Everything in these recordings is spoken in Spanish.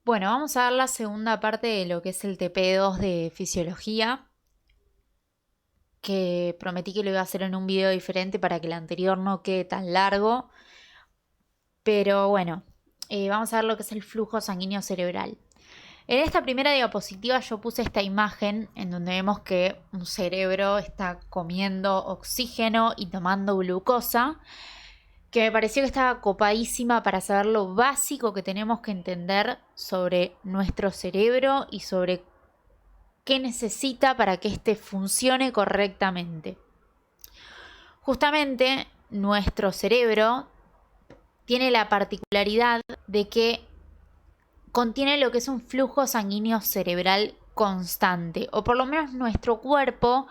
Bueno, vamos a ver la segunda parte de lo que es el TP2 de fisiología, que prometí que lo iba a hacer en un video diferente para que el anterior no quede tan largo. Pero bueno, vamos a ver lo que es el flujo sanguíneo cerebral. En esta primera diapositiva yo puse esta imagen en donde vemos que un cerebro está comiendo oxígeno y tomando glucosa, que me pareció que estaba copadísima para saber lo básico que tenemos que entender sobre nuestro cerebro y sobre qué necesita para que éste funcione correctamente. Justamente nuestro cerebro tiene la particularidad de que contiene lo que es un flujo sanguíneo cerebral constante, o por lo menos nuestro cuerpo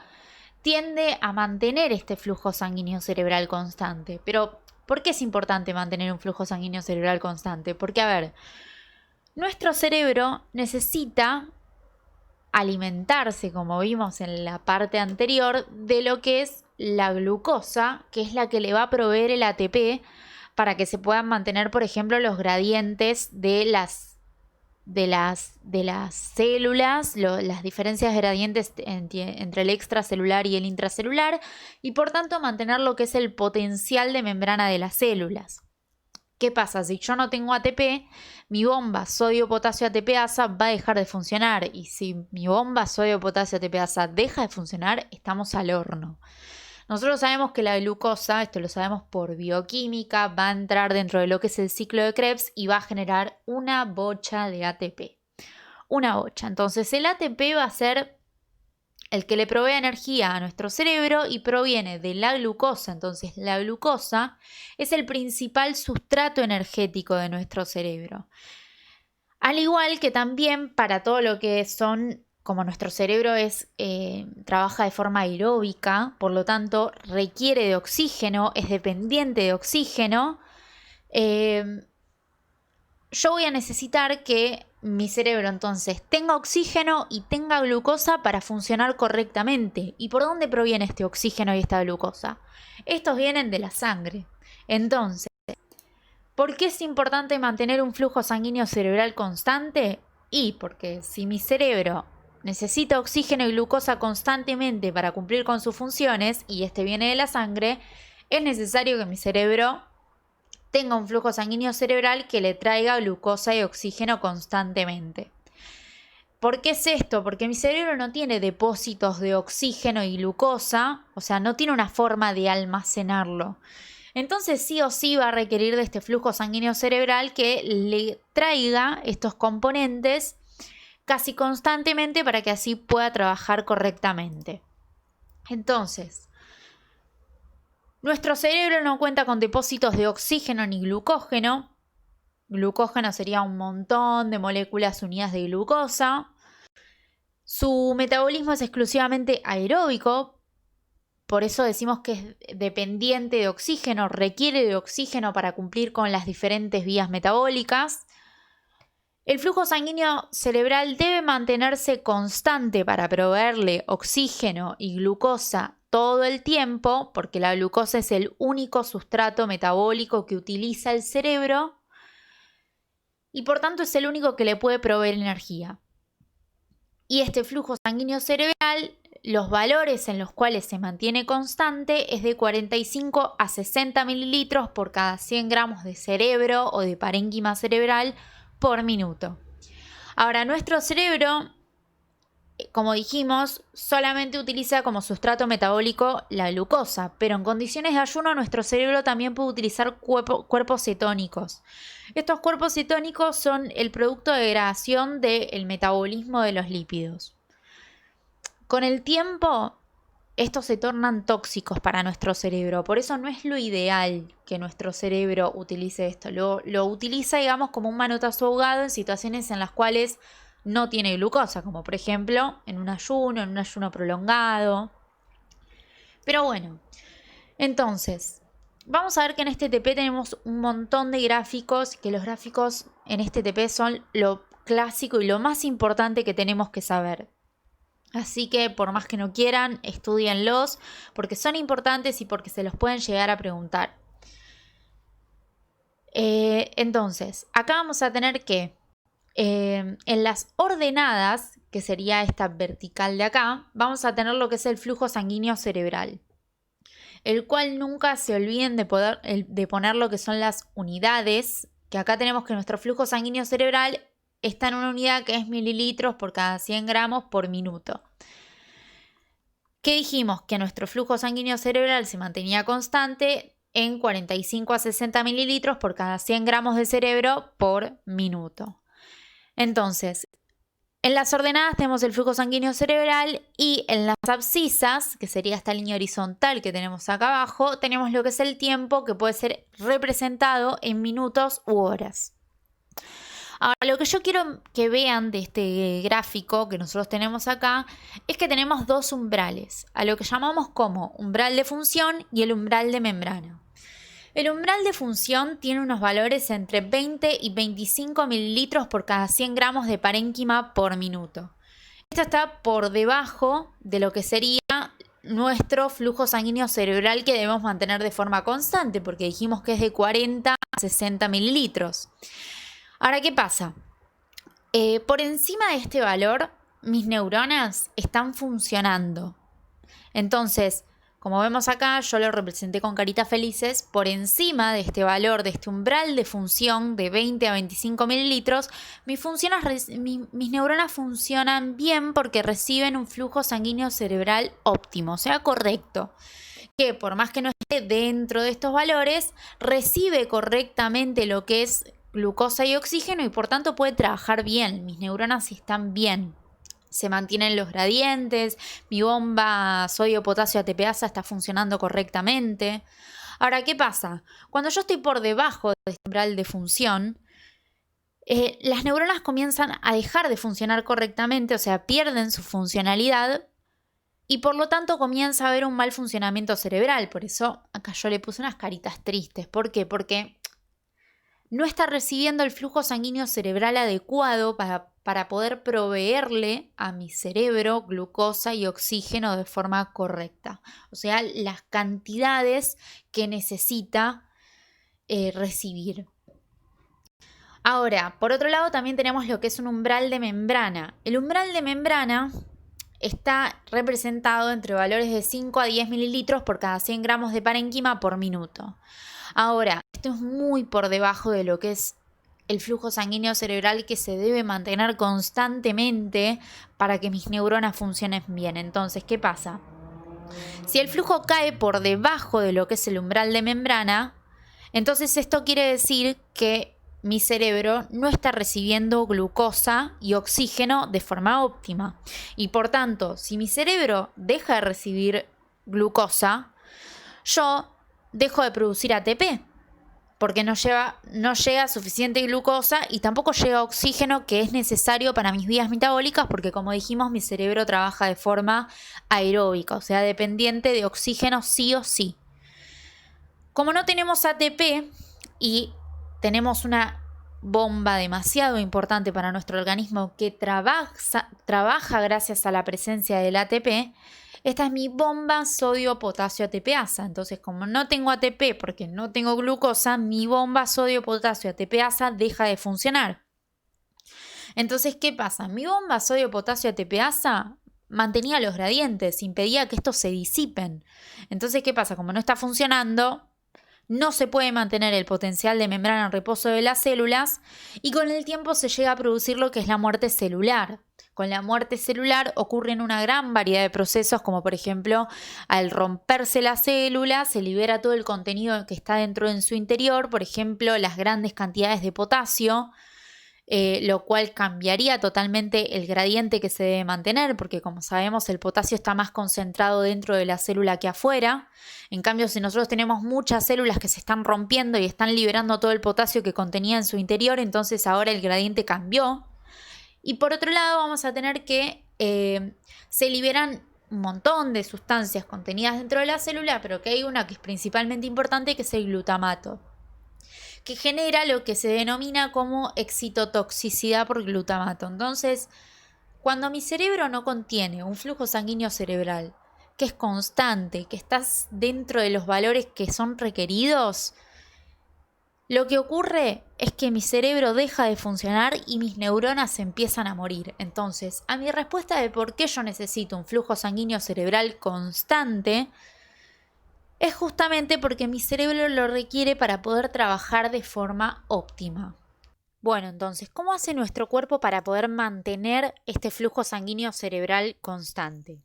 tiende a mantener este flujo sanguíneo cerebral constante. Pero, ¿por qué es importante mantener un flujo sanguíneo cerebral constante? Porque, a ver, nuestro cerebro necesita alimentarse, como vimos en la parte anterior, de lo que es la glucosa, que es la que le va a proveer el ATP para que se puedan mantener, por ejemplo, los gradientes de las células, las diferencias de gradientes entre el extracelular y el intracelular, y por tanto mantener lo que es el potencial de membrana de las células. ¿Qué pasa? Si yo no tengo ATP, mi bomba sodio-potasio ATPasa va a dejar de funcionar. Y si mi bomba sodio-potasio ATPasa deja de funcionar, estamos al horno. Nosotros sabemos que la glucosa, esto lo sabemos por bioquímica, va a entrar dentro de lo que es el ciclo de Krebs y va a generar una bocha de ATP. Una bocha. Entonces el ATP va a ser el que le provee energía a nuestro cerebro y proviene de la glucosa. Entonces la glucosa es el principal sustrato energético de nuestro cerebro. Al igual que también para todo lo que son, como nuestro cerebro trabaja de forma aeróbica, por lo tanto requiere de oxígeno, es dependiente de oxígeno, yo voy a necesitar que mi cerebro entonces tenga oxígeno y tenga glucosa para funcionar correctamente. ¿Y por dónde proviene este oxígeno y esta glucosa? Estos vienen de la sangre. Entonces, ¿por qué es importante mantener un flujo sanguíneo cerebral constante? Y porque si mi cerebro necesita oxígeno y glucosa constantemente para cumplir con sus funciones, y este viene de la sangre, es necesario que mi cerebro tenga un flujo sanguíneo cerebral que le traiga glucosa y oxígeno constantemente. ¿Por qué es esto? Porque mi cerebro no tiene depósitos de oxígeno y glucosa, o sea, no tiene una forma de almacenarlo. Entonces sí o sí va a requerir de este flujo sanguíneo cerebral que le traiga estos componentes casi constantemente para que así pueda trabajar correctamente. Entonces, nuestro cerebro no cuenta con depósitos de oxígeno ni glucógeno. Glucógeno sería un montón de moléculas unidas de glucosa. Su metabolismo es exclusivamente aeróbico, por eso decimos que es dependiente de oxígeno, requiere de oxígeno para cumplir con las diferentes vías metabólicas. El flujo sanguíneo cerebral debe mantenerse constante para proveerle oxígeno y glucosa todo el tiempo, porque la glucosa es el único sustrato metabólico que utiliza el cerebro y por tanto es el único que le puede proveer energía. Y este flujo sanguíneo cerebral, los valores en los cuales se mantiene constante es de 45 a 60 mililitros por cada 100 gramos de cerebro o de parénquima cerebral por minuto. Ahora, nuestro cerebro, como dijimos, solamente utiliza como sustrato metabólico la glucosa, pero en condiciones de ayuno nuestro cerebro también puede utilizar cuerpos cetónicos. Estos cuerpos cetónicos son el producto de degradación del metabolismo de los lípidos. Con el tiempo, estos se tornan tóxicos para nuestro cerebro, por eso no es lo ideal que nuestro cerebro utilice esto. Lo utiliza, digamos, como un manotazo ahogado en situaciones en las cuales no tiene glucosa, como por ejemplo en un ayuno prolongado. Pero bueno, entonces, vamos a ver que en este TP tenemos un montón de gráficos, que los gráficos en este TP son lo clásico y lo más importante que tenemos que saber. Así que por más que no quieran, estúdienlos porque son importantes y porque se los pueden llegar a preguntar. Entonces, acá vamos a tener que En las ordenadas, que sería esta vertical de acá, vamos a tener lo que es el flujo sanguíneo cerebral, el cual nunca se olviden de poner lo que son las unidades, que acá tenemos que nuestro flujo sanguíneo cerebral está en una unidad que es mililitros por cada 100 gramos por minuto. ¿Qué dijimos? Que nuestro flujo sanguíneo cerebral se mantenía constante en 45 a 60 mililitros por cada 100 gramos de cerebro por minuto. Entonces, en las ordenadas tenemos el flujo sanguíneo cerebral y en las abscisas, que sería esta línea horizontal que tenemos acá abajo, tenemos lo que es el tiempo, que puede ser representado en minutos u horas. Ahora, lo que yo quiero que vean de este gráfico que nosotros tenemos acá es que tenemos dos umbrales, a lo que llamamos como umbral de función y el umbral de membrana. El umbral de función tiene unos valores entre 20 y 25 mililitros por cada 100 gramos de parénquima por minuto. Esto está por debajo de lo que sería nuestro flujo sanguíneo cerebral que debemos mantener de forma constante, porque dijimos que es de 40 a 60 mililitros. Ahora, ¿qué pasa? Por encima de este valor, mis neuronas están funcionando. Entonces, como vemos acá, yo lo representé con caritas felices. Por encima de este valor, de este umbral de función de 20 a 25 mililitros, mis neuronas funcionan bien porque reciben un flujo sanguíneo cerebral óptimo, o sea, correcto. Que por más que no esté dentro de estos valores, recibe correctamente lo que es glucosa y oxígeno y por tanto puede trabajar bien. Mis neuronas están bien. Se mantienen los gradientes, mi bomba sodio-potasio ATPasa está funcionando correctamente. Ahora, ¿qué pasa? Cuando yo estoy por debajo de este umbral de función, las neuronas comienzan a dejar de funcionar correctamente, o sea, pierden su funcionalidad y por lo tanto comienza a haber un mal funcionamiento cerebral. Por eso acá yo le puse unas caritas tristes. ¿Por qué? Porque no está recibiendo el flujo sanguíneo cerebral adecuado para poder proveerle a mi cerebro glucosa y oxígeno de forma correcta. O sea, las cantidades que necesita recibir. Ahora, por otro lado, también tenemos lo que es un umbral de membrana. El umbral de membrana está representado entre valores de 5 a 10 mililitros por cada 100 gramos de parénquima por minuto. Ahora, esto es muy por debajo de lo que es el flujo sanguíneo cerebral que se debe mantener constantemente para que mis neuronas funcionen bien. Entonces, ¿qué pasa? Si el flujo cae por debajo de lo que es el umbral de membrana, entonces esto quiere decir que mi cerebro no está recibiendo glucosa y oxígeno de forma óptima. Y por tanto, si mi cerebro deja de recibir glucosa, yo dejo de producir ATP, porque no llega suficiente glucosa y tampoco llega oxígeno que es necesario para mis vías metabólicas, porque como dijimos, mi cerebro trabaja de forma aeróbica, o sea, dependiente de oxígeno sí o sí. Como no tenemos ATP y tenemos una bomba demasiado importante para nuestro organismo que trabaja gracias a la presencia del ATP, esta es mi bomba sodio-potasio ATPasa. Entonces, como no tengo ATP porque no tengo glucosa, mi bomba sodio-potasio ATPasa deja de funcionar. Entonces, ¿qué pasa? Mi bomba sodio-potasio ATPasa mantenía los gradientes, impedía que estos se disipen. Entonces, ¿qué pasa? Como no está funcionando, no se puede mantener el potencial de membrana en reposo de las células y con el tiempo se llega a producir lo que es la muerte celular. Con la muerte celular ocurren una gran variedad de procesos, como por ejemplo, al romperse la célula se libera todo el contenido que está dentro en su interior, por ejemplo, las grandes cantidades de potasio, lo cual cambiaría totalmente el gradiente que se debe mantener, porque como sabemos el potasio está más concentrado dentro de la célula que afuera. En cambio, si nosotros tenemos muchas células que se están rompiendo y están liberando todo el potasio que contenía en su interior, entonces ahora el gradiente cambió. Y por otro lado vamos a tener que se liberan un montón de sustancias contenidas dentro de la célula, pero que hay una que es principalmente importante, que es el glutamato, que genera lo que se denomina como excitotoxicidad por glutamato. Entonces, cuando mi cerebro no contiene un flujo sanguíneo cerebral que es constante, que está dentro de los valores que son requeridos, Lo que ocurre es que mi cerebro deja de funcionar y mis neuronas empiezan a morir. Entonces, a mi respuesta de por qué yo necesito un flujo sanguíneo cerebral constante, es justamente porque mi cerebro lo requiere para poder trabajar de forma óptima. Bueno, entonces, ¿cómo hace nuestro cuerpo para poder mantener este flujo sanguíneo cerebral constante?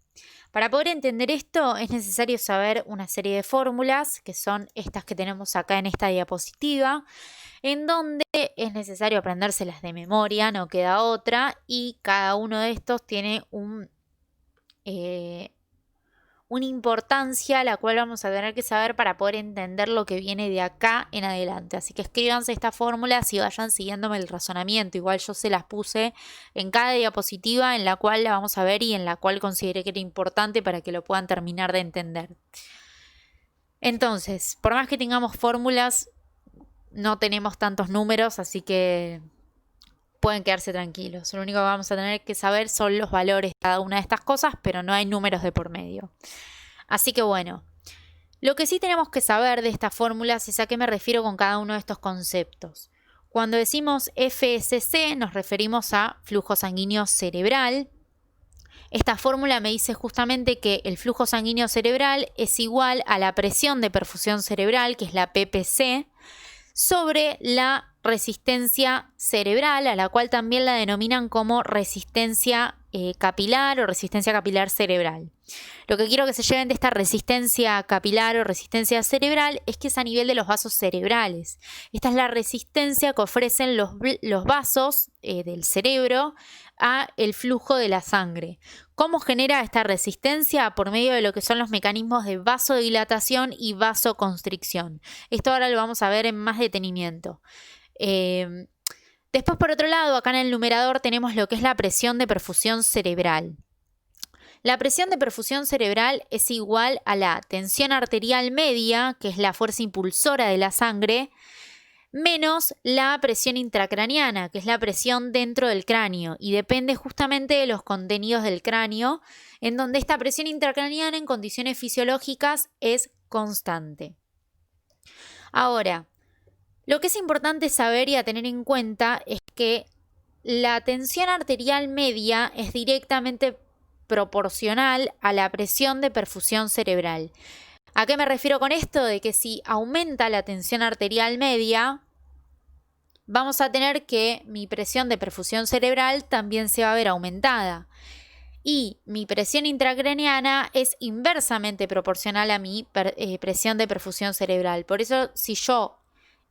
Para poder entender esto es necesario saber una serie de fórmulas, que son estas que tenemos acá en esta diapositiva, en donde es necesario aprendérselas de memoria, no queda otra, y cada uno de estos tiene una importancia la cual vamos a tener que saber para poder entender lo que viene de acá en adelante. Así que escríbanse estas fórmulas y vayan siguiéndome el razonamiento. Igual yo se las puse en cada diapositiva en la cual la vamos a ver y en la cual consideré que era importante para que lo puedan terminar de entender. Entonces, por más que tengamos fórmulas, no tenemos tantos números, así que pueden quedarse tranquilos. Lo único que vamos a tener que saber son los valores de cada una de estas cosas, pero no hay números de por medio. Así que bueno, lo que sí tenemos que saber de estas fórmulas es a qué me refiero con cada uno de estos conceptos. Cuando decimos FSC nos referimos a flujo sanguíneo cerebral. Esta fórmula me dice justamente que el flujo sanguíneo cerebral es igual a la presión de perfusión cerebral, que es la PPC, sobre la resistencia cerebral, a la cual también la denominan como resistencia capilar o resistencia capilar cerebral. Lo que quiero que se lleven de esta resistencia capilar o resistencia cerebral es que es a nivel de los vasos cerebrales. Esta es la resistencia que ofrecen los vasos del cerebro a el flujo de la sangre. ¿Cómo genera esta resistencia? Por medio de lo que son los mecanismos de vasodilatación y vasoconstricción. Esto ahora lo vamos a ver en más detenimiento. Después, por otro lado, acá en el numerador tenemos lo que es la presión de perfusión cerebral. La presión de perfusión cerebral es igual a la tensión arterial media, que es la fuerza impulsora de la sangre, menos la presión intracraneana, que es la presión dentro del cráneo, y depende justamente de los contenidos del cráneo, en donde esta presión intracraneana en condiciones fisiológicas es constante. Ahora, lo que es importante saber y a tener en cuenta es que la tensión arterial media es directamente proporcional a la presión de perfusión cerebral. ¿A qué me refiero con esto? De que si aumenta la tensión arterial media, vamos a tener que mi presión de perfusión cerebral también se va a ver aumentada. Y mi presión intracraneana es inversamente proporcional a mi presión de perfusión cerebral. Por eso, si yo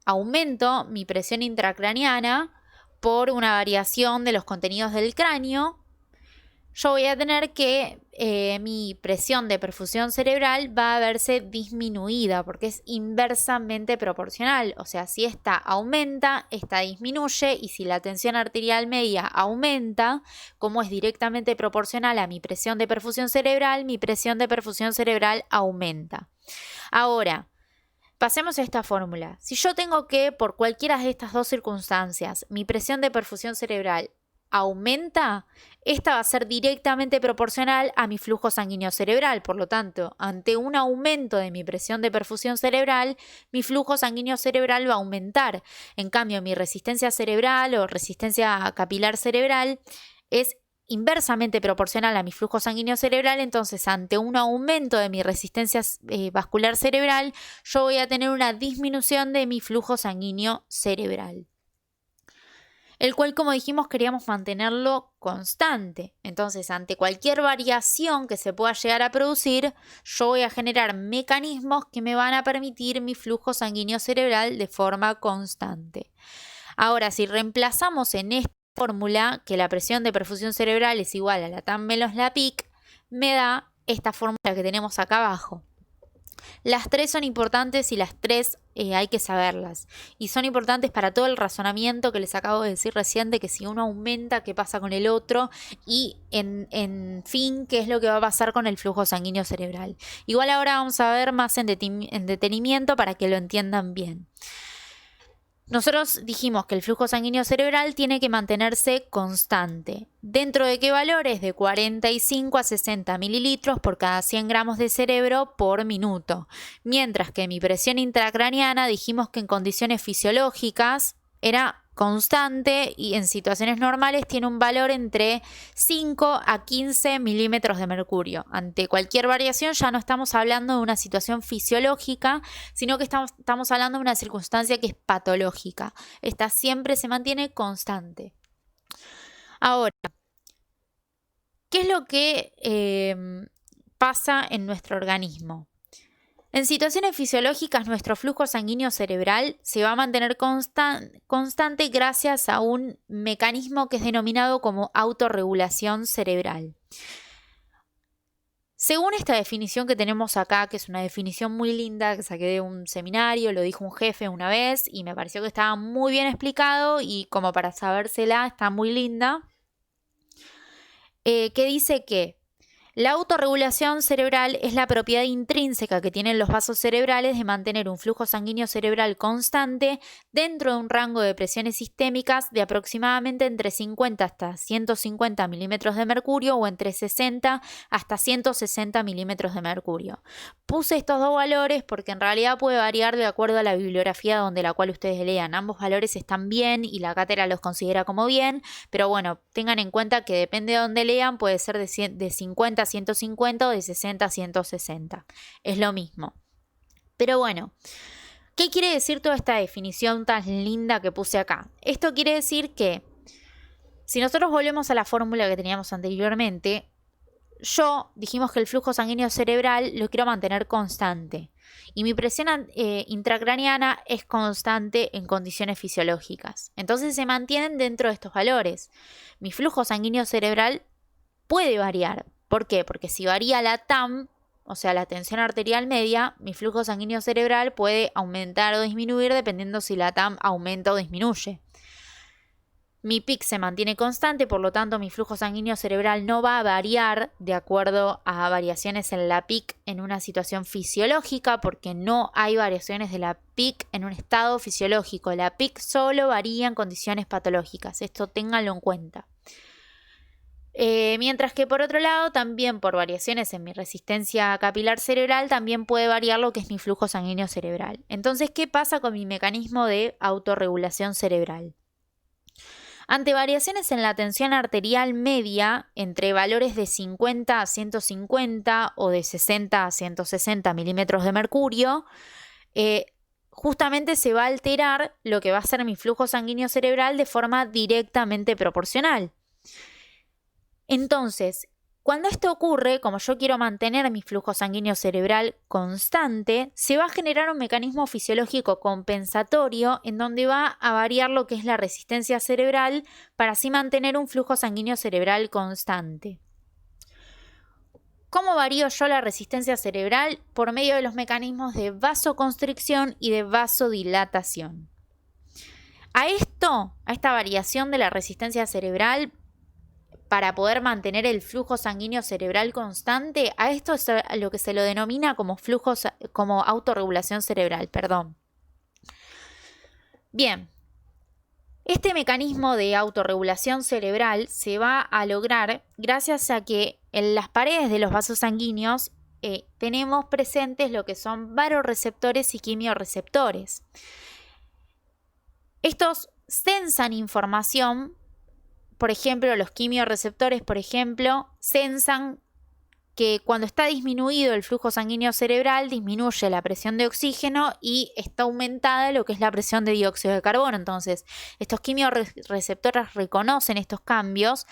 aumento mi presión intracraneana por una variación de los contenidos del cráneo, yo voy a tener que mi presión de perfusión cerebral va a verse disminuida porque es inversamente proporcional. O sea, si esta aumenta, esta disminuye, y si la tensión arterial media aumenta, como es directamente proporcional a mi presión de perfusión cerebral aumenta. Ahora, pasemos a esta fórmula. Si yo tengo que, por cualquiera de estas dos circunstancias, mi presión de perfusión cerebral aumenta, esta va a ser directamente proporcional a mi flujo sanguíneo cerebral. Por lo tanto, ante un aumento de mi presión de perfusión cerebral, mi flujo sanguíneo cerebral va a aumentar. En cambio, mi resistencia cerebral o resistencia capilar cerebral es inversamente proporcional a mi flujo sanguíneo cerebral. Entonces, ante un aumento de mi resistencia vascular cerebral, yo voy a tener una disminución de mi flujo sanguíneo cerebral, el cual, como dijimos, queríamos mantenerlo constante. Entonces, ante cualquier variación que se pueda llegar a producir, yo voy a generar mecanismos que me van a permitir mi flujo sanguíneo cerebral de forma constante. Ahora, si reemplazamos en esta fórmula que la presión de perfusión cerebral es igual a la TAM menos la PIC, me da esta fórmula que tenemos acá abajo. Las tres son importantes y las tres hay que saberlas. Y son importantes para todo el razonamiento que les acabo de decir recién, de que si uno aumenta, ¿qué pasa con el otro? Y en fin, ¿qué es lo que va a pasar con el flujo sanguíneo cerebral? Igual ahora vamos a ver más en detenimiento para que lo entiendan bien. Nosotros dijimos que el flujo sanguíneo cerebral tiene que mantenerse constante. ¿Dentro de qué valores? De 45 a 60 mililitros por cada 100 gramos de cerebro por minuto. Mientras que mi presión intracraneana dijimos que en condiciones fisiológicas era constante y en situaciones normales tiene un valor entre 5 a 15 milímetros de mercurio. Ante cualquier variación ya no estamos hablando de una situación fisiológica, sino que estamos hablando de una circunstancia que es patológica. Esta siempre se mantiene constante. Ahora, ¿qué es lo que pasa en nuestro organismo? En situaciones fisiológicas, nuestro flujo sanguíneo cerebral se va a mantener constante gracias a un mecanismo que es denominado como autorregulación cerebral. Según esta definición que tenemos acá, que es una definición muy linda que saqué de un seminario, lo dijo un jefe una vez y me pareció que estaba muy bien explicado y como para sabérsela está muy linda, que dice que la autorregulación cerebral es la propiedad intrínseca que tienen los vasos cerebrales de mantener un flujo sanguíneo cerebral constante dentro de un rango de presiones sistémicas de aproximadamente entre 50 hasta 150 milímetros de mercurio o entre 60 hasta 160 milímetros de mercurio. Puse estos dos valores porque en realidad puede variar de acuerdo a la bibliografía donde la cual ustedes lean. Ambos valores están bien y la cátedra los considera como bien, pero bueno, tengan en cuenta que depende de donde lean, puede ser de 50 a 150 o de 60 a 160. Es lo mismo. Pero bueno, ¿qué quiere decir toda esta definición tan linda que puse acá? Esto quiere decir que si nosotros volvemos a la fórmula que teníamos anteriormente, dijimos que el flujo sanguíneo cerebral lo quiero mantener constante y mi presión intracraneana es constante en condiciones fisiológicas. Entonces se mantienen dentro de estos valores. Mi flujo sanguíneo cerebral puede variar. ¿Por qué? Porque si varía la TAM, o sea, la tensión arterial media, mi flujo sanguíneo cerebral puede aumentar o disminuir dependiendo si la TAM aumenta o disminuye. Mi PIC se mantiene constante, por lo tanto mi flujo sanguíneo cerebral no va a variar de acuerdo a variaciones en la PIC en una situación fisiológica, porque no hay variaciones de la PIC en un estado fisiológico. La PIC solo varía en condiciones patológicas, esto ténganlo en cuenta. Mientras que por otro lado, también por variaciones en mi resistencia capilar cerebral, también puede variar lo que es mi flujo sanguíneo cerebral. Entonces, ¿qué pasa con mi mecanismo de autorregulación cerebral? Ante variaciones en la tensión arterial media entre valores de 50 a 150 o de 60 a 160 milímetros de mercurio, justamente se va a alterar lo que va a ser mi flujo sanguíneo cerebral de forma directamente proporcional. Entonces, cuando esto ocurre, como yo quiero mantener mi flujo sanguíneo cerebral constante, se va a generar un mecanismo fisiológico compensatorio en donde va a variar lo que es la resistencia cerebral para así mantener un flujo sanguíneo cerebral constante. ¿Cómo varío yo la resistencia cerebral? Por medio de los mecanismos de vasoconstricción y de vasodilatación. A esta variación de la resistencia cerebral, para poder mantener el flujo sanguíneo cerebral constante, a esto es a lo que se lo denomina como autorregulación cerebral, Bien, este mecanismo de autorregulación cerebral se va a lograr gracias a que en las paredes de los vasos sanguíneos tenemos presentes lo que son vasoreceptores y quimiorreceptores. Estos sensan información. Por ejemplo, los quimiorreceptores, sensan que cuando está disminuido el flujo sanguíneo cerebral, disminuye la presión de oxígeno y está aumentada lo que es la presión de dióxido de carbono. Entonces, estos quimiorreceptores reconocen estos cambios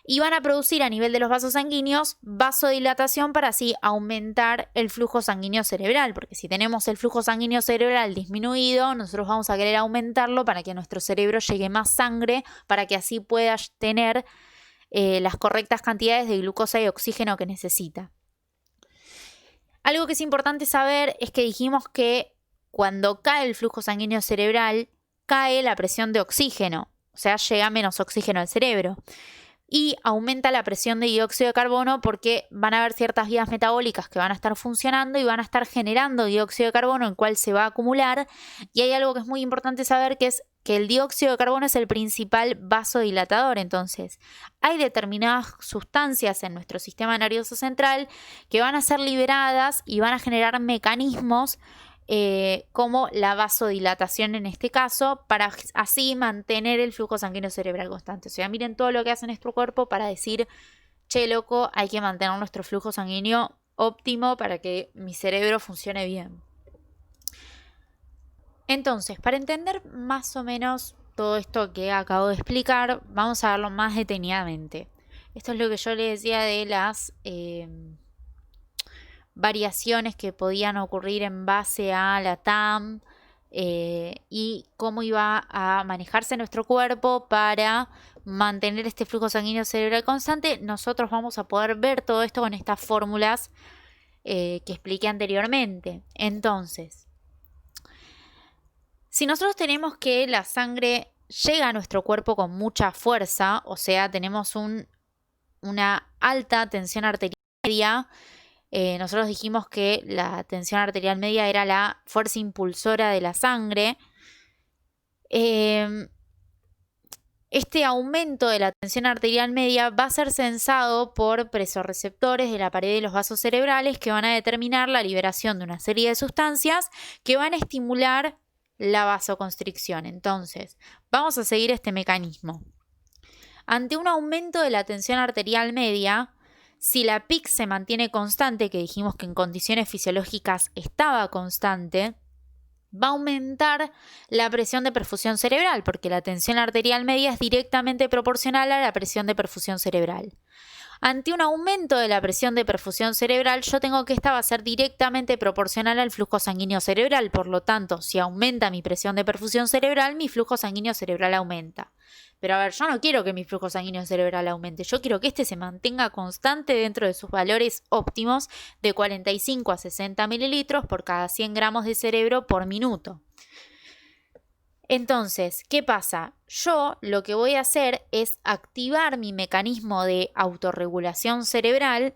y van a producir a nivel de los vasos sanguíneos vasodilatación para así aumentar el flujo sanguíneo cerebral, porque si tenemos el flujo sanguíneo cerebral disminuido, nosotros vamos a querer aumentarlo para que a nuestro cerebro llegue más sangre, para que así pueda tener las correctas cantidades de glucosa y oxígeno que necesita. Algo que es importante saber es que dijimos que cuando cae el flujo sanguíneo cerebral, cae la presión de oxígeno, o sea, llega menos oxígeno al cerebro. y aumenta la presión de dióxido de carbono porque van a haber ciertas vías metabólicas que van a estar funcionando y van a estar generando dióxido de carbono, el cual se va a acumular. Y hay algo que es muy importante saber, que es que el dióxido de carbono es el principal vasodilatador. Entonces, hay determinadas sustancias en nuestro sistema nervioso central que van a ser liberadas y van a generar mecanismos como la vasodilatación en este caso, para así mantener el flujo sanguíneo cerebral constante. O sea, miren todo lo que hace nuestro cuerpo para decir, che, loco, hay que mantener nuestro flujo sanguíneo óptimo para que mi cerebro funcione bien. Entonces, para entender más o menos todo esto que acabo de explicar, vamos a verlo más detenidamente. Esto es lo que yo les decía de las variaciones que podían ocurrir en base a la TAM y cómo iba a manejarse nuestro cuerpo para mantener este flujo sanguíneo cerebral constante. Nosotros vamos a poder ver todo esto con estas fórmulas que expliqué anteriormente. Entonces, si nosotros tenemos que la sangre llega a nuestro cuerpo con mucha fuerza, o sea, tenemos una alta tensión arterial media, nosotros dijimos que la tensión arterial media era la fuerza impulsora de la sangre. Este aumento de la tensión arterial media va a ser sensado por presorreceptores de la pared de los vasos cerebrales que van a determinar la liberación de una serie de sustancias que van a estimular la vasoconstricción. Entonces, vamos a seguir este mecanismo. Ante un aumento de la tensión arterial media, si la PIC se mantiene constante, que dijimos que en condiciones fisiológicas estaba constante, va a aumentar la presión de perfusión cerebral, porque la tensión arterial media es directamente proporcional a la presión de perfusión cerebral. Ante un aumento de la presión de perfusión cerebral, yo tengo que esta va a ser directamente proporcional al flujo sanguíneo cerebral. Por lo tanto, si aumenta mi presión de perfusión cerebral, mi flujo sanguíneo cerebral aumenta. Pero a ver, yo no quiero que mi flujo sanguíneo cerebral aumente. Yo quiero que este se mantenga constante dentro de sus valores óptimos de 45 a 60 mililitros por cada 100 gramos de cerebro por minuto. Entonces, ¿qué pasa? Yo lo que voy a hacer es activar mi mecanismo de autorregulación cerebral,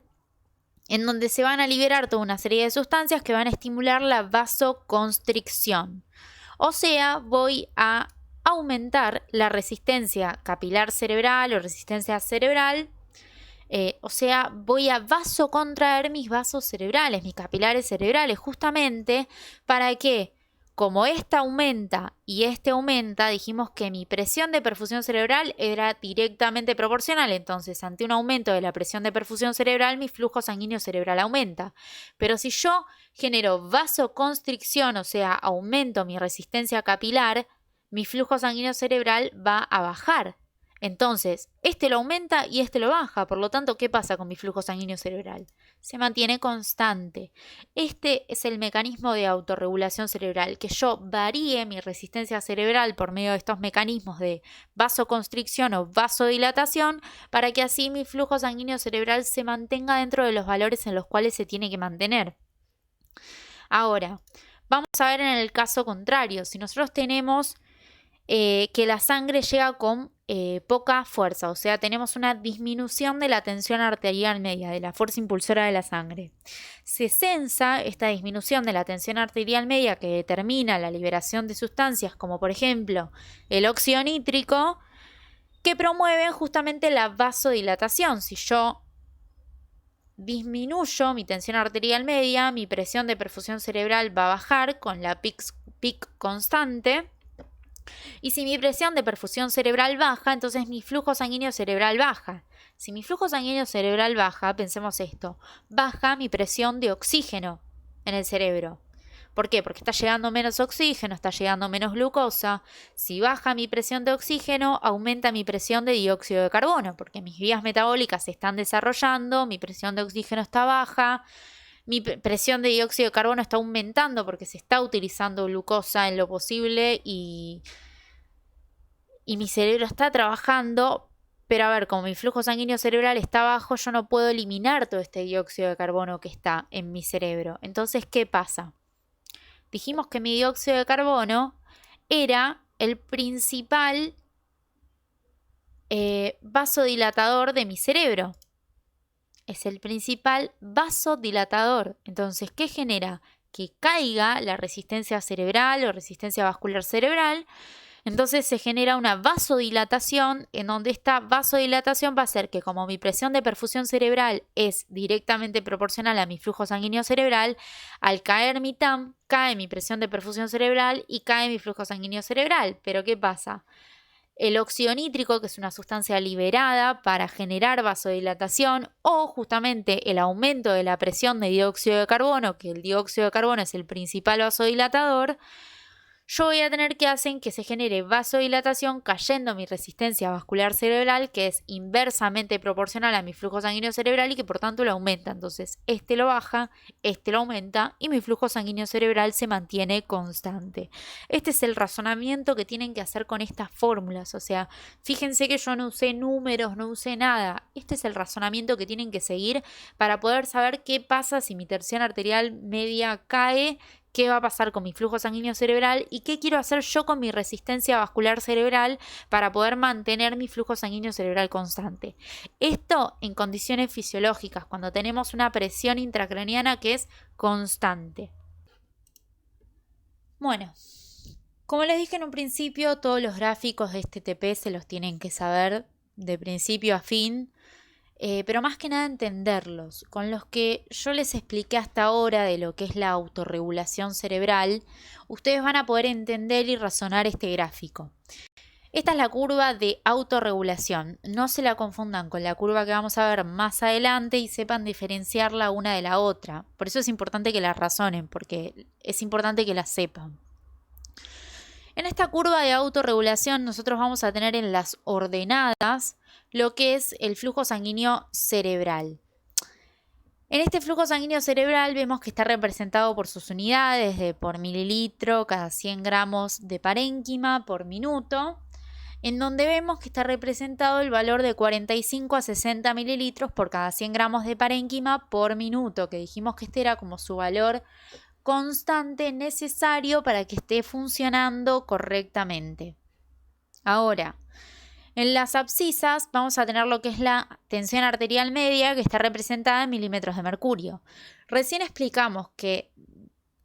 en donde se van a liberar toda una serie de sustancias que van a estimular la vasoconstricción. O sea, voy a aumentar la resistencia capilar cerebral o resistencia cerebral. O sea, voy a vasocontraer mis vasos cerebrales, mis capilares cerebrales, justamente para que, como esta aumenta y este aumenta, dijimos que mi presión de perfusión cerebral era directamente proporcional. Entonces, ante un aumento de la presión de perfusión cerebral, mi flujo sanguíneo cerebral aumenta. Pero si yo genero vasoconstricción, o sea, aumento mi resistencia capilar, mi flujo sanguíneo cerebral va a bajar. Entonces, este lo aumenta y este lo baja. Por lo tanto, ¿qué pasa con mi flujo sanguíneo cerebral? Se mantiene constante. Este es el mecanismo de autorregulación cerebral, que yo varíe mi resistencia cerebral por medio de estos mecanismos de vasoconstricción o vasodilatación, para que así mi flujo sanguíneo cerebral se mantenga dentro de los valores en los cuales se tiene que mantener. Ahora, vamos a ver en el caso contrario. Si nosotros tenemos que la sangre llega con poca fuerza, o sea, tenemos una disminución de la tensión arterial media, de la fuerza impulsora de la sangre. Se sensa esta disminución de la tensión arterial media que determina la liberación de sustancias como por ejemplo el óxido nítrico, que promueven justamente la vasodilatación. Si yo disminuyo mi tensión arterial media, mi presión de perfusión cerebral va a bajar con la PIC constante. Y si mi presión de perfusión cerebral baja, entonces mi flujo sanguíneo cerebral baja. Si mi flujo sanguíneo cerebral baja, pensemos esto, baja mi presión de oxígeno en el cerebro. ¿Por qué? Porque está llegando menos oxígeno, está llegando menos glucosa. Si baja mi presión de oxígeno, aumenta mi presión de dióxido de carbono, porque mis vías metabólicas se están desarrollando, mi presión de oxígeno está baja. Mi presión de dióxido de carbono está aumentando porque se está utilizando glucosa en lo posible y mi cerebro está trabajando, pero a ver, como mi flujo sanguíneo cerebral está bajo, yo no puedo eliminar todo este dióxido de carbono que está en mi cerebro. Entonces, ¿qué pasa? Dijimos que mi dióxido de carbono era el principal vasodilatador de mi cerebro. Es el principal vasodilatador. Entonces, ¿qué genera? Que caiga la resistencia cerebral o resistencia vascular cerebral. Entonces se genera una vasodilatación, en donde esta vasodilatación va a hacer que, como mi presión de perfusión cerebral es directamente proporcional a mi flujo sanguíneo cerebral, al caer mi TAM, cae mi presión de perfusión cerebral y cae mi flujo sanguíneo cerebral. Pero ¿qué pasa? El óxido nítrico, que es una sustancia liberada para generar vasodilatación, o justamente el aumento de la presión de dióxido de carbono, que el dióxido de carbono es el principal vasodilatador, yo voy a tener que hacer que se genere vasodilatación cayendo mi resistencia vascular cerebral, que es inversamente proporcional a mi flujo sanguíneo cerebral y que por tanto lo aumenta. Entonces, este lo baja, este lo aumenta y mi flujo sanguíneo cerebral se mantiene constante. Este es el razonamiento que tienen que hacer con estas fórmulas. O sea, fíjense que yo no usé números, no usé nada. Este es el razonamiento que tienen que seguir para poder saber qué pasa si mi tensión arterial media cae, qué va a pasar con mi flujo sanguíneo cerebral y qué quiero hacer yo con mi resistencia vascular cerebral para poder mantener mi flujo sanguíneo cerebral constante. Esto en condiciones fisiológicas, cuando tenemos una presión intracraneana que es constante. Bueno, como les dije en un principio, todos los gráficos de este TP se los tienen que saber de principio a fin. Pero más que nada entenderlos. Con los que yo les expliqué hasta ahora de lo que es la autorregulación cerebral, ustedes van a poder entender y razonar este gráfico. Esta es la curva de autorregulación. No se la confundan con la curva que vamos a ver más adelante y sepan diferenciarla una de la otra. Por eso es importante que la razonen, porque es importante que la sepan. En esta curva de autorregulación nosotros vamos a tener en las ordenadas lo que es el flujo sanguíneo cerebral. En este flujo sanguíneo cerebral vemos que está representado por sus unidades de por mililitro cada 100 gramos de parénquima por minuto, en donde vemos que está representado el valor de 45 a 60 mililitros por cada 100 gramos de parénquima por minuto, que dijimos que este era como su valor constante necesario para que esté funcionando correctamente. Ahora, en las abscisas vamos a tener lo que es la tensión arterial media, que está representada en milímetros de mercurio. Recién explicamos que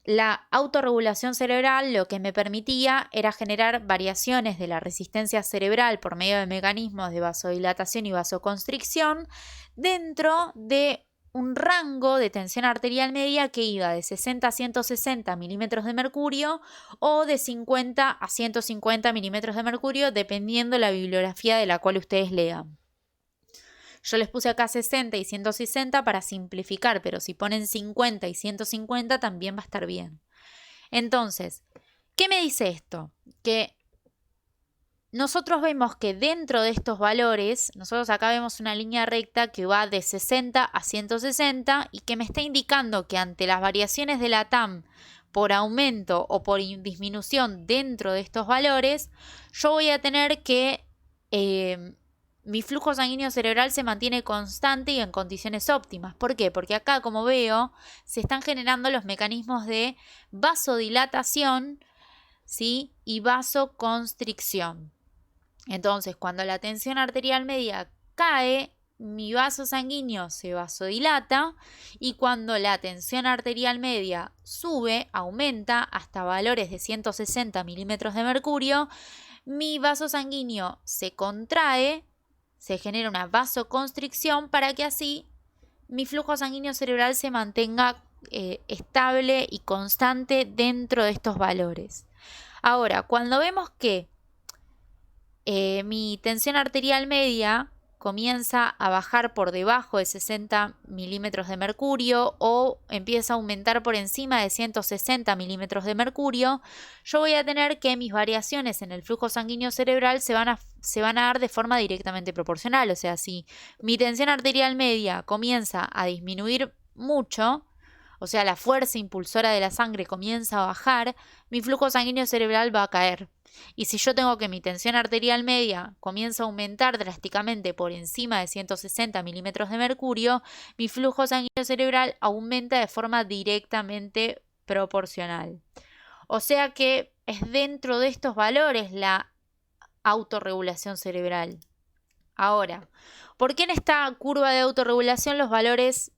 la autorregulación cerebral lo que me permitía era generar variaciones de la resistencia cerebral por medio de mecanismos de vasodilatación y vasoconstricción dentro de un rango de tensión arterial media que iba de 60 a 160 milímetros de mercurio o de 50 a 150 milímetros de mercurio, dependiendo la bibliografía de la cual ustedes lean. Yo les puse acá 60 y 160 para simplificar, pero si ponen 50 y 150 también va a estar bien. Entonces, ¿qué me dice esto? Que nosotros vemos que dentro de estos valores, nosotros acá vemos una línea recta que va de 60 a 160 y que me está indicando que ante las variaciones de la TAM por aumento o por disminución dentro de estos valores, yo voy a tener que mi flujo sanguíneo cerebral se mantiene constante y en condiciones óptimas. ¿Por qué? Porque acá, como veo, se están generando los mecanismos de vasodilatación, ¿sí? Y vasoconstricción. Entonces, cuando la tensión arterial media cae, mi vaso sanguíneo se vasodilata y cuando la tensión arterial media sube, aumenta hasta valores de 160 milímetros de mercurio, mi vaso sanguíneo se contrae, se genera una vasoconstricción para que así mi flujo sanguíneo cerebral se mantenga estable y constante dentro de estos valores. Ahora, cuando vemos que mi tensión arterial media comienza a bajar por debajo de 60 milímetros de mercurio o empieza a aumentar por encima de 160 milímetros de mercurio, yo voy a tener que mis variaciones en el flujo sanguíneo cerebral se van a dar de forma directamente proporcional. O sea, si mi tensión arterial media comienza a disminuir mucho, o sea, la fuerza impulsora de la sangre comienza a bajar, mi flujo sanguíneo cerebral va a caer. Y si yo tengo que mi tensión arterial media comienza a aumentar drásticamente por encima de 160 milímetros de mercurio, mi flujo sanguíneo cerebral aumenta de forma directamente proporcional. O sea que es dentro de estos valores la autorregulación cerebral. Ahora, ¿por qué en esta curva de autorregulación los valores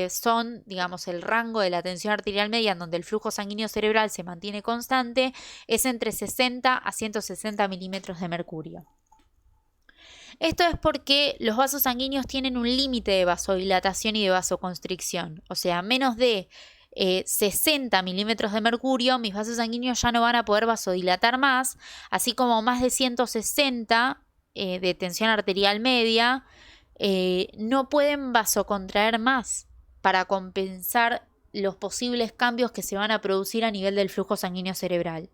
son, digamos, el rango de la tensión arterial media en donde el flujo sanguíneo cerebral se mantiene constante, es entre 60 a 160 milímetros de mercurio? Esto es porque los vasos sanguíneos tienen un límite de vasodilatación y de vasoconstricción, o sea, menos de 60 milímetros de mercurio, mis vasos sanguíneos ya no van a poder vasodilatar más, así como más de 160 de tensión arterial media no pueden vasocontraer más para compensar los posibles cambios que se van a producir a nivel del flujo sanguíneo cerebral.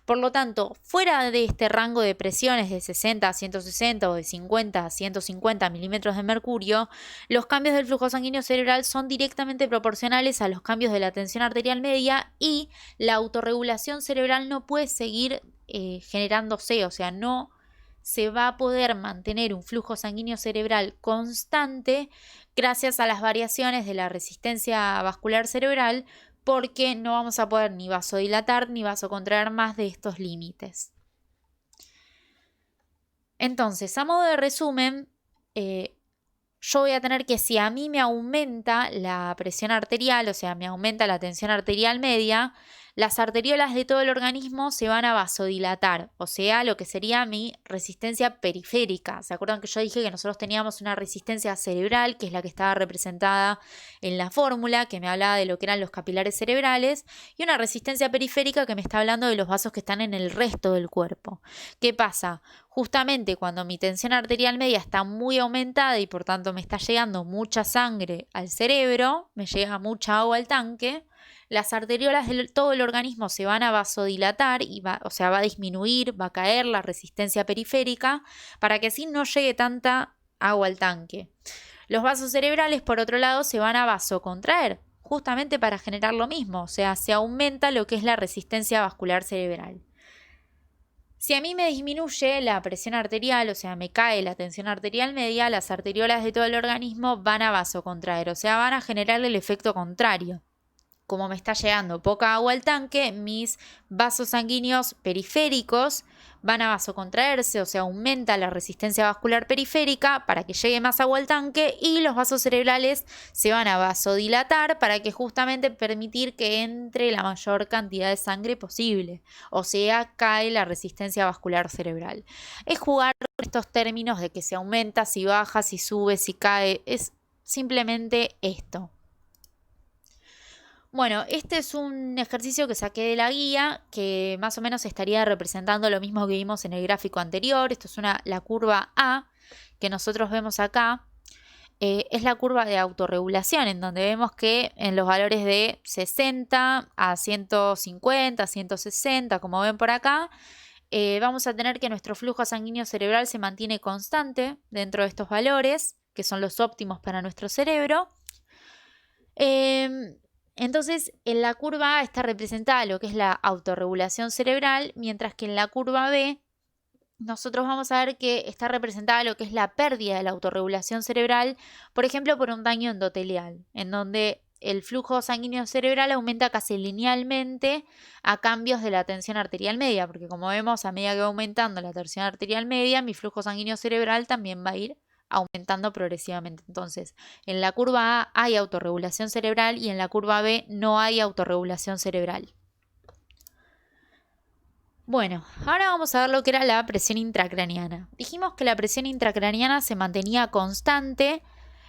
Por lo tanto, fuera de este rango de presiones de 60 a 160 o de 50 a 150 milímetros de mercurio, los cambios del flujo sanguíneo cerebral son directamente proporcionales a los cambios de la tensión arterial media y la autorregulación cerebral no puede seguir generándose, o sea, no se va a poder mantener un flujo sanguíneo cerebral constante gracias a las variaciones de la resistencia vascular cerebral, porque no vamos a poder ni vasodilatar ni vasocontraer más de estos límites. Entonces, a modo de resumen, yo voy a tener que, si a mí me aumenta la presión arterial, o sea, me aumenta la tensión arterial media, las arteriolas de todo el organismo se van a vasodilatar, o sea, lo que sería mi resistencia periférica. ¿Se acuerdan que yo dije que nosotros teníamos una resistencia cerebral, que es la que estaba representada en la fórmula, que me hablaba de lo que eran los capilares cerebrales, y una resistencia periférica que me está hablando de los vasos que están en el resto del cuerpo? ¿Qué pasa? Justamente cuando mi tensión arterial media está muy aumentada y por tanto me está llegando mucha sangre al cerebro, me llega mucha agua al tanque, las arteriolas de todo el organismo se van a vasodilatar y va a disminuir, va a caer la resistencia periférica para que así no llegue tanta agua al tanque. Los vasos cerebrales, por otro lado, se van a vasocontraer, justamente para generar lo mismo, o sea, se aumenta lo que es la resistencia vascular cerebral. Si a mí me disminuye la presión arterial, o sea, me cae la tensión arterial media, las arteriolas de todo el organismo van a vasocontraer, o sea, van a generar el efecto contrario. Como me está llegando poca agua al tanque, mis vasos sanguíneos periféricos van a vasocontraerse, o sea, aumenta la resistencia vascular periférica para que llegue más agua al tanque, y los vasos cerebrales se van a vasodilatar para que justamente permitir que entre la mayor cantidad de sangre posible, o sea, cae la resistencia vascular cerebral. Es jugar con estos términos de que se aumenta, si baja, si sube, si cae, es simplemente esto. Bueno, este es un ejercicio que saqué de la guía, que más o menos estaría representando lo mismo que vimos en el gráfico anterior. Esto es la curva A que nosotros vemos acá. Es la curva de autorregulación, en donde vemos que en los valores de 60 a 150, 160, como ven por acá, vamos a tener que nuestro flujo sanguíneo cerebral se mantiene constante dentro de estos valores, que son los óptimos para nuestro cerebro. Entonces, en la curva A está representada lo que es la autorregulación cerebral, mientras que en la curva B nosotros vamos a ver que está representada lo que es la pérdida de la autorregulación cerebral, por ejemplo, por un daño endotelial, en donde el flujo sanguíneo cerebral aumenta casi linealmente a cambios de la tensión arterial media, porque como vemos, a medida que va aumentando la tensión arterial media, mi flujo sanguíneo cerebral también va a ir aumentando progresivamente. Entonces, en la curva A hay autorregulación cerebral y en la curva B no hay autorregulación cerebral. Bueno, ahora vamos a ver lo que era la presión intracraniana. Dijimos que la presión intracraniana se mantenía constante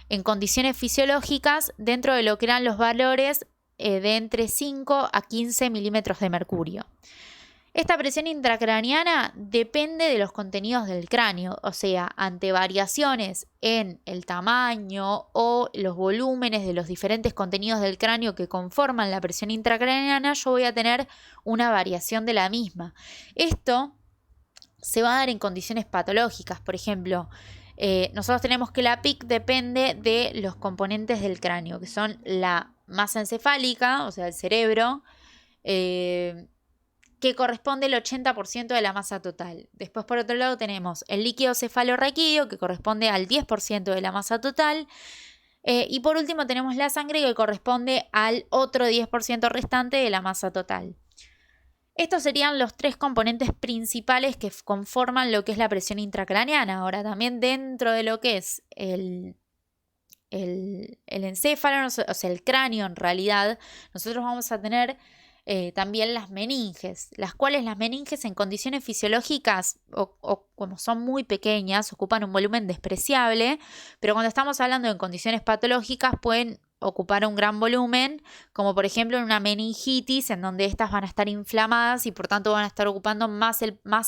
en condiciones fisiológicas dentro de lo que eran los valores de entre 5 a 15 milímetros de mercurio. Esta presión intracraniana depende de los contenidos del cráneo, o sea, ante variaciones en el tamaño o los volúmenes de los diferentes contenidos del cráneo que conforman la presión intracraniana, yo voy a tener una variación de la misma. Esto se va a dar en condiciones patológicas, por ejemplo, nosotros tenemos que la PIC depende de los componentes del cráneo, que son la masa encefálica, o sea, el cerebro, que corresponde al 80% de la masa total. Después, por otro lado, tenemos el líquido cefalorraquídeo, que corresponde al 10% de la masa total. Y por último, tenemos la sangre, que corresponde al otro 10% restante de la masa total. Estos serían los 3 componentes principales que conforman lo que es la presión intracraneana. Ahora, también dentro de lo que es el encéfalo, o sea, el cráneo en realidad, nosotros vamos a tener también las meninges, las cuales las meninges en condiciones fisiológicas o como son muy pequeñas, ocupan un volumen despreciable, pero cuando estamos hablando de condiciones patológicas pueden ocupar un gran volumen, como por ejemplo en una meningitis, en donde estas van a estar inflamadas y por tanto van a estar ocupando más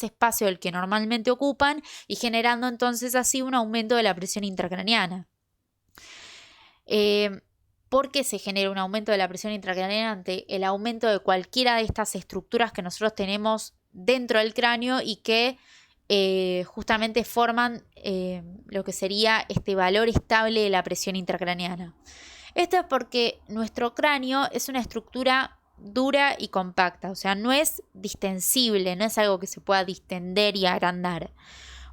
espacio del que normalmente ocupan y generando entonces así un aumento de la presión intracraneana. ¿Por qué se genera un aumento de la presión intracraneana ante el aumento de cualquiera de estas estructuras que nosotros tenemos dentro del cráneo y que justamente forman lo que sería este valor estable de la presión intracraneana? Esto es porque nuestro cráneo es una estructura dura y compacta, o sea, no es distensible, no es algo que se pueda distender y agrandar.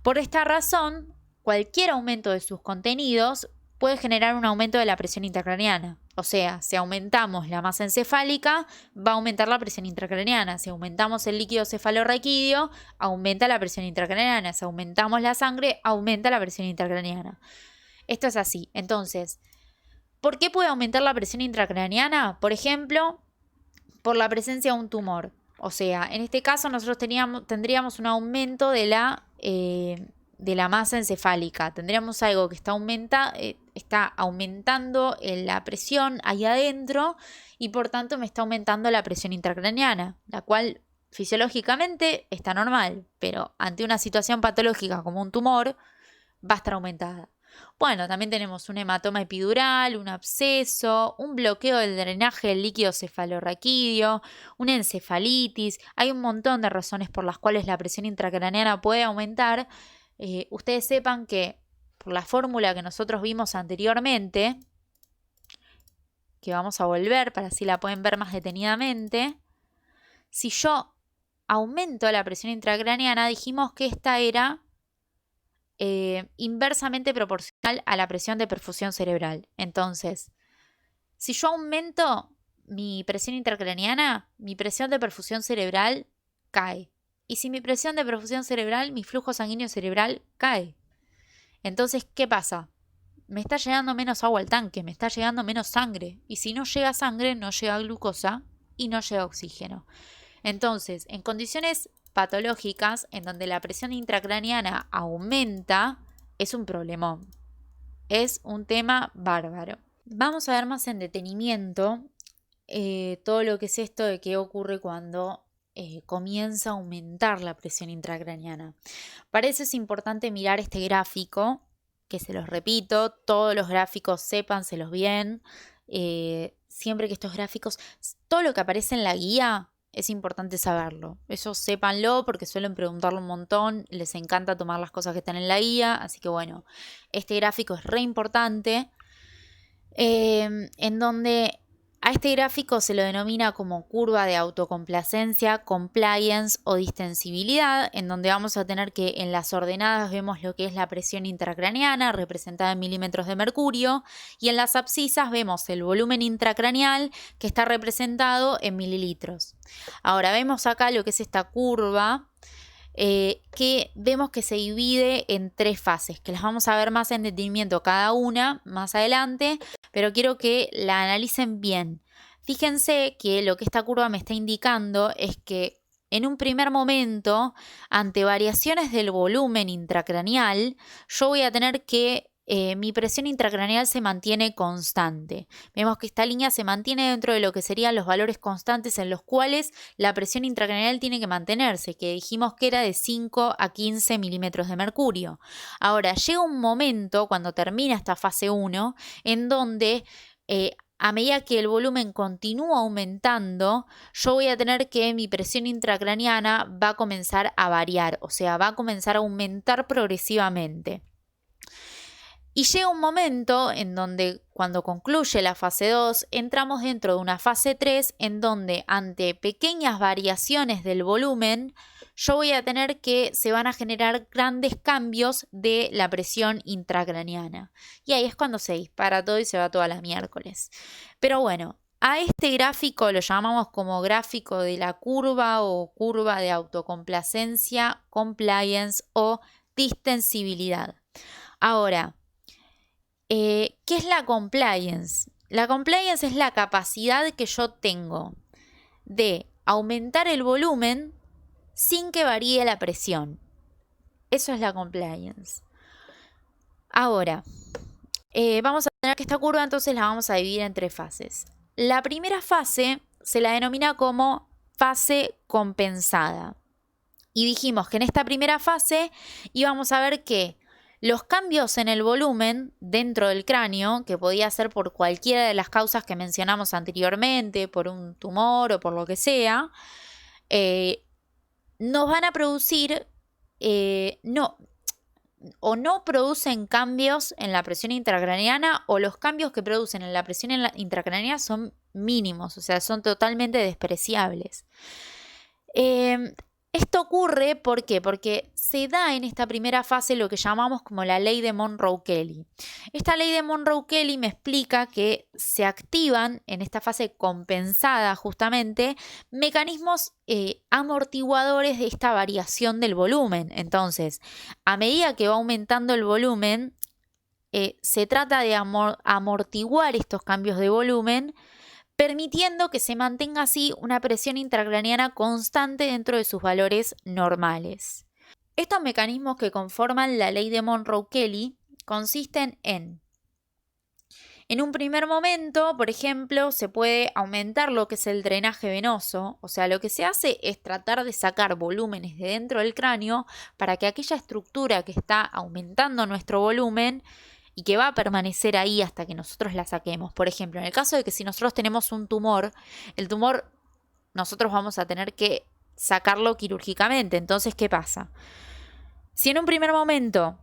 Por esta razón, cualquier aumento de sus contenidos puede generar un aumento de la presión intracraneana. O sea, si aumentamos la masa encefálica, va a aumentar la presión intracraneana. Si aumentamos el líquido cefalorraquídeo, aumenta la presión intracraneana. Si aumentamos la sangre, aumenta la presión intracraneana. Esto es así. Entonces, ¿por qué puede aumentar la presión intracraneana? Por ejemplo, por la presencia de un tumor. O sea, en este caso nosotros tendríamos un aumento de la masa encefálica. Tendríamos algo que está aumentando la presión ahí adentro y por tanto me está aumentando la presión intracraneana, la cual fisiológicamente está normal, pero ante una situación patológica como un tumor va a estar aumentada. Bueno, también tenemos un hematoma epidural, un absceso, un bloqueo del drenaje del líquido cefalorraquídeo, una encefalitis. Hay un montón de razones por las cuales la presión intracraneana puede aumentar. Ustedes sepan que por la fórmula que nosotros vimos anteriormente, que vamos a volver para así la pueden ver más detenidamente, si yo aumento la presión intracraneana, dijimos que esta era inversamente proporcional a la presión de perfusión cerebral. Entonces, si yo aumento mi presión intracraneana, mi presión de perfusión cerebral cae. Y si mi presión de perfusión cerebral, mi flujo sanguíneo cerebral cae. Entonces, ¿qué pasa? Me está llegando menos agua al tanque, me está llegando menos sangre. Y si no llega sangre, no llega glucosa y no llega oxígeno. Entonces, en condiciones patológicas en donde la presión intracraneana aumenta, es un problemón. Es un tema bárbaro. Vamos a ver más en detenimiento todo lo que es esto de qué ocurre cuando comienza a aumentar la presión intracraneana. Para eso es importante mirar este gráfico, que se los repito, todos los gráficos sépanselos bien. Siempre que estos gráficos, todo lo que aparece en la guía, es importante saberlo. Eso sépanlo porque suelen preguntarlo un montón, les encanta tomar las cosas que están en la guía, así que bueno, este gráfico es re importante, en donde a este gráfico se lo denomina como curva de autocomplacencia, compliance o distensibilidad, en donde vamos a tener que en las ordenadas vemos lo que es la presión intracraneana, representada en milímetros de mercurio, y en las abscisas vemos el volumen intracraneal, que está representado en mililitros. Ahora vemos acá lo que es esta curva, que vemos que se divide en 3 fases, que las vamos a ver más en detenimiento cada una más adelante, pero quiero que la analicen bien. Fíjense que lo que esta curva me está indicando es que en un primer momento, ante variaciones del volumen intracraneal, yo voy a tener que mi presión intracraneal se mantiene constante. Vemos que esta línea se mantiene dentro de lo que serían los valores constantes en los cuales la presión intracraneal tiene que mantenerse, que dijimos que era de 5 a 15 milímetros de mercurio. Ahora, llega un momento, cuando termina esta fase 1, en donde a medida que el volumen continúa aumentando, yo voy a tener que mi presión intracraneana va a comenzar a variar, o sea, va a comenzar a aumentar progresivamente. Y llega un momento en donde, cuando concluye la fase 2, entramos dentro de una fase 3 en donde, ante pequeñas variaciones del volumen, yo voy a tener que se van a generar grandes cambios de la presión intracraneana. Y ahí es cuando se dispara todo y se va toda la miércoles. Pero bueno, A este gráfico lo llamamos como gráfico de la curva o curva de autocomplacencia, compliance o distensibilidad. Ahora, ¿qué es la compliance? La compliance es la capacidad que yo tengo de aumentar el volumen sin que varíe la presión. Eso es la compliance. Ahora, vamos a tener que esta curva entonces la vamos a dividir en 3 fases. La primera fase se la denomina como fase compensada. Y dijimos que en esta primera fase íbamos a ver que los cambios en el volumen dentro del cráneo, que podía ser por cualquiera de las causas que mencionamos anteriormente, por un tumor o por lo que sea, nos van a producir, no producen cambios en la presión intracraneana, o los cambios que producen en la presión intracraneana son mínimos, o sea, son totalmente despreciables. Esto ocurre, ¿por qué? Porque se da en esta primera fase lo que llamamos como la ley de Monroe-Kelly. Esta ley de Monroe-Kelly me explica que se activan en esta fase compensada justamente mecanismos amortiguadores de esta variación del volumen. Entonces, a medida que va aumentando el volumen, se trata de amortiguar estos cambios de volumen, permitiendo que se mantenga así una presión intracraneana constante dentro de sus valores normales. Estos mecanismos que conforman la ley de Monroe-Kelly consisten en un primer momento, por ejemplo, se puede aumentar lo que es el drenaje venoso, o sea, lo que se hace es tratar de sacar volúmenes de dentro del cráneo para que aquella estructura que está aumentando nuestro volumen y que va a permanecer ahí hasta que nosotros la saquemos. Por ejemplo, en el caso de que si nosotros tenemos un tumor, el tumor nosotros vamos a tener que sacarlo quirúrgicamente. Entonces, ¿qué pasa? Si en un primer momento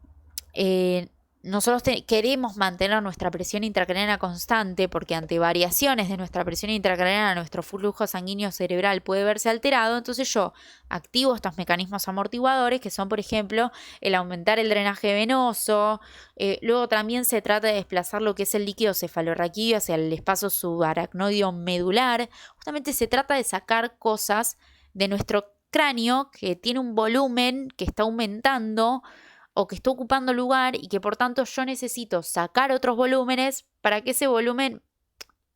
nosotros queremos mantener nuestra presión intracraneana constante, porque ante variaciones de nuestra presión intracraneana nuestro flujo sanguíneo cerebral puede verse alterado, entonces yo activo estos mecanismos amortiguadores, que son, por ejemplo, el aumentar el drenaje venoso. Luego también se trata de desplazar lo que es el líquido cefalorraquídeo hacia el espacio subaracnoideo medular. Justamente se trata de sacar cosas de nuestro cráneo que tiene un volumen que está aumentando o que está ocupando lugar, y que por tanto yo necesito sacar otros volúmenes para que ese volumen,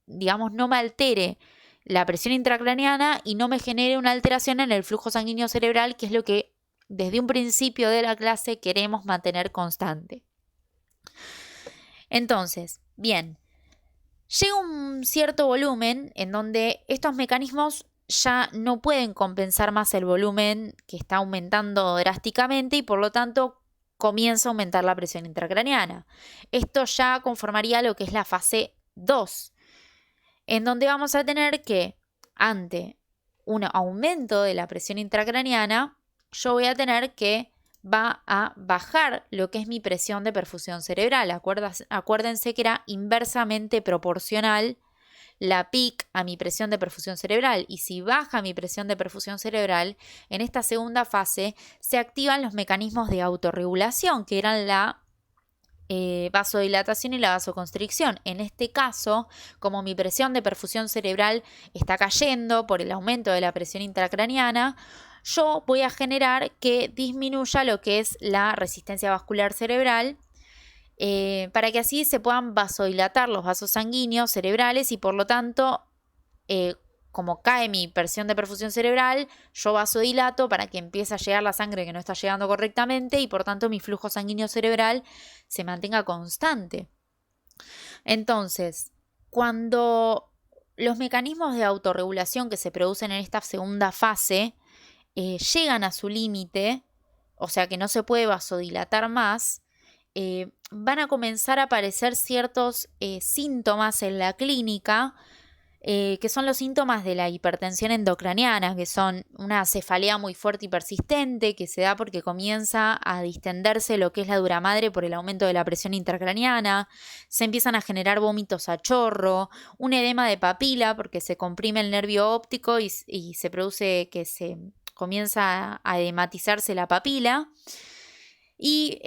digamos, no me altere la presión intracraneana y no me genere una alteración en el flujo sanguíneo cerebral, que es lo que desde un principio de la clase queremos mantener constante. Entonces, bien, llega un cierto volumen en donde estos mecanismos ya no pueden compensar más el volumen que está aumentando drásticamente, y por lo tanto comienza a aumentar la presión intracraneana. Esto ya conformaría lo que es la fase 2, en donde vamos a tener que, ante un aumento de la presión intracraneana, yo voy a tener que va a bajar lo que es mi presión de perfusión cerebral. Acuérdense que era inversamente proporcional la PIC a mi presión de perfusión cerebral, y si baja mi presión de perfusión cerebral, en esta segunda fase se activan los mecanismos de autorregulación, que eran la vasodilatación y la vasoconstricción. En este caso, como mi presión de perfusión cerebral está cayendo por el aumento de la presión intracraneana, yo voy a generar que disminuya lo que es la resistencia vascular cerebral, para que así se puedan vasodilatar los vasos sanguíneos cerebrales, y por lo tanto, como cae mi presión de perfusión cerebral, yo vasodilato para que empiece a llegar la sangre que no está llegando correctamente, y por tanto mi flujo sanguíneo cerebral se mantenga constante. Entonces, cuando los mecanismos de autorregulación que se producen en esta segunda fase llegan a su límite, o sea que no se puede vasodilatar más, van a comenzar a aparecer ciertos síntomas en la clínica, que son los síntomas de la hipertensión endocraniana, que son una cefalea muy fuerte y persistente, que se da porque comienza a distenderse lo que es la dura madre por el aumento de la presión intracraniana, se empiezan a generar vómitos a chorro, un edema de papila porque se comprime el nervio óptico y se produce que se comienza a edematizarse la papila. Y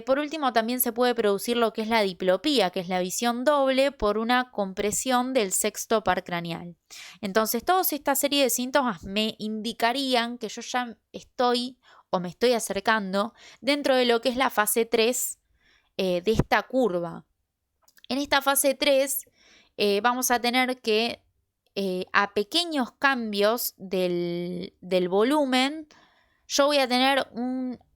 por último también se puede producir lo que es la diplopía, que es la visión doble por una compresión del sexto par craneal. Entonces, toda esta serie de síntomas me indicarían que yo ya estoy o me estoy acercando dentro de lo que es la fase 3 de esta curva. En esta fase 3 vamos a tener que a pequeños cambios del volumen, yo voy a tener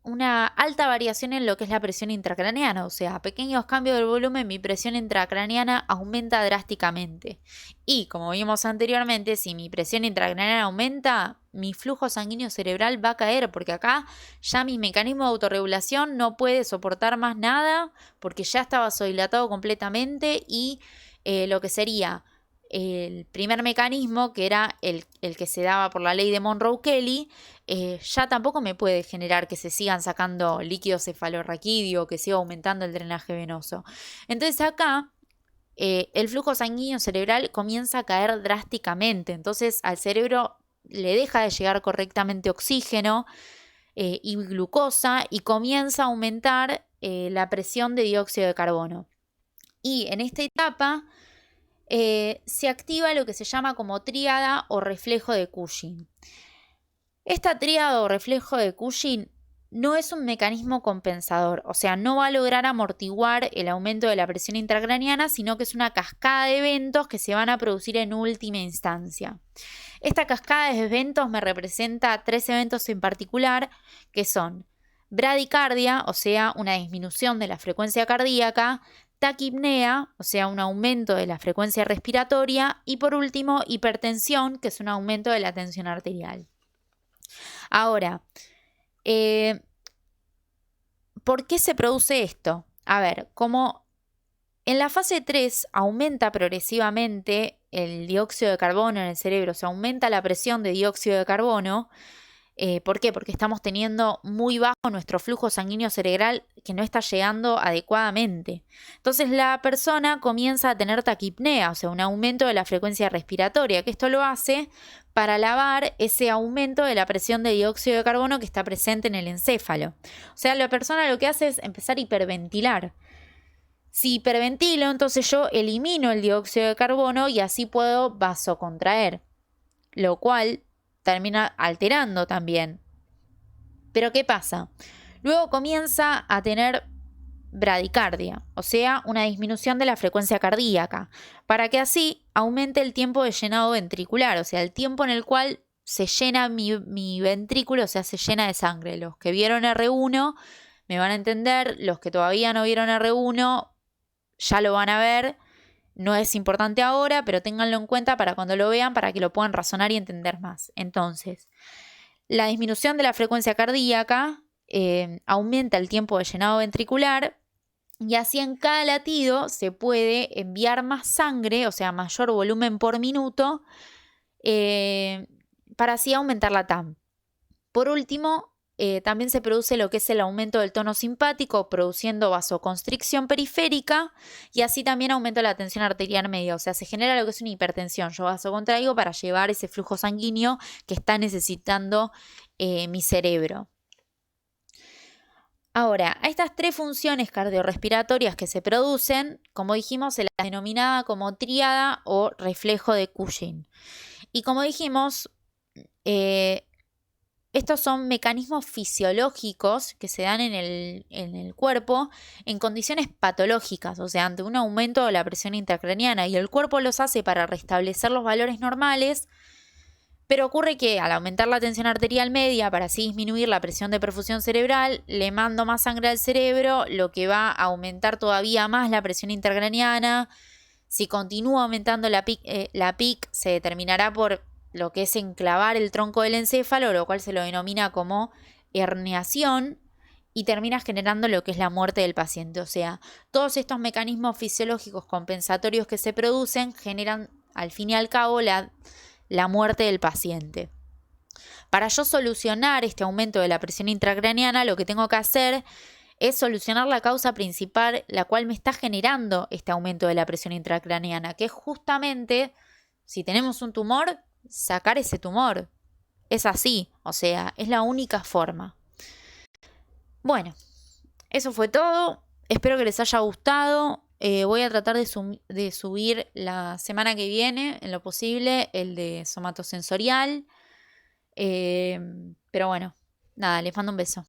una alta variación en lo que es la presión intracraneana. O sea, a pequeños cambios del volumen, mi presión intracraneana aumenta drásticamente. Y como vimos anteriormente, si mi presión intracraneana aumenta, mi flujo sanguíneo cerebral va a caer, porque acá ya mi mecanismo de autorregulación no puede soportar más nada, porque ya está vasodilatado completamente y lo que sería el primer mecanismo, que era el que se daba por la ley de Monroe-Kelly, ya tampoco me puede generar que se sigan sacando líquido cefalorraquídeo o que siga aumentando el drenaje venoso. Entonces acá el flujo sanguíneo cerebral comienza a caer drásticamente. Entonces al cerebro le deja de llegar correctamente oxígeno y glucosa y comienza a aumentar la presión de dióxido de carbono. Y en esta etapa se activa lo que se llama como tríada o reflejo de Cushing. Esta tríada o reflejo de Cushing no es un mecanismo compensador, o sea, no va a lograr amortiguar el aumento de la presión intracraneana, sino que es una cascada de eventos que se van a producir en última instancia. Esta cascada de eventos me representa 3 eventos en particular, que son bradicardia, o sea, una disminución de la frecuencia cardíaca, taquipnea, o sea, un aumento de la frecuencia respiratoria, y por último, hipertensión, que es un aumento de la tensión arterial. Ahora, ¿por qué se produce esto? A ver, como en la fase 3 aumenta progresivamente el dióxido de carbono en el cerebro, se aumenta la presión de dióxido de carbono. ¿Por qué? Porque estamos teniendo muy bajo nuestro flujo sanguíneo cerebral que no está llegando adecuadamente. Entonces la persona comienza a tener taquipnea, o sea, un aumento de la frecuencia respiratoria, que esto lo hace para lavar ese aumento de la presión de dióxido de carbono que está presente en el encéfalo. O sea, la persona lo que hace es empezar a hiperventilar. Si hiperventilo, entonces yo elimino el dióxido de carbono y así puedo vasocontraer, lo cual termina alterando también. Pero ¿qué pasa? Luego comienza a tener bradicardia, o sea, una disminución de la frecuencia cardíaca, para que así aumente el tiempo de llenado ventricular, o sea, el tiempo en el cual se llena mi ventrículo, o sea, se llena de sangre. Los que vieron R1 me van a entender, los que todavía no vieron R1 ya lo van a ver. No es importante ahora, pero ténganlo en cuenta para cuando lo vean, para que lo puedan razonar y entender más. Entonces, la disminución de la frecuencia cardíaca aumenta el tiempo de llenado ventricular y así en cada latido se puede enviar más sangre, o sea, mayor volumen por minuto, para así aumentar la TAM. Por último, también se produce lo que es el aumento del tono simpático, produciendo vasoconstricción periférica y así también aumenta la tensión arterial media. O sea, se genera lo que es una hipertensión. Yo vasocontraigo para llevar ese flujo sanguíneo que está necesitando mi cerebro. Ahora, a estas 3 funciones cardiorrespiratorias que se producen, como dijimos, se las denominaba como tríada o reflejo de Cushing. Y como dijimos, estos son mecanismos fisiológicos que se dan en el cuerpo en condiciones patológicas, o sea, ante un aumento de la presión intracraneana, y el cuerpo los hace para restablecer los valores normales, pero ocurre que al aumentar la tensión arterial media para así disminuir la presión de perfusión cerebral, le mando más sangre al cerebro, lo que va a aumentar todavía más la presión intracraneana. Si continúa aumentando la PIC, se determinará por lo que es enclavar el tronco del encéfalo, lo cual se lo denomina como herniación, y termina generando lo que es la muerte del paciente. O sea, todos estos mecanismos fisiológicos compensatorios que se producen generan al fin y al cabo la muerte del paciente. Para yo solucionar este aumento de la presión intracraneana, lo que tengo que hacer es solucionar la causa principal, la cual me está generando este aumento de la presión intracraneana, que es justamente, si tenemos un tumor, sacar ese tumor. Es así, o sea, es la única forma. Bueno, Eso fue todo. Espero que les haya gustado. Voy a tratar de subir la semana que viene, en lo posible, el de somatosensorial. Pero bueno, nada, les mando un beso.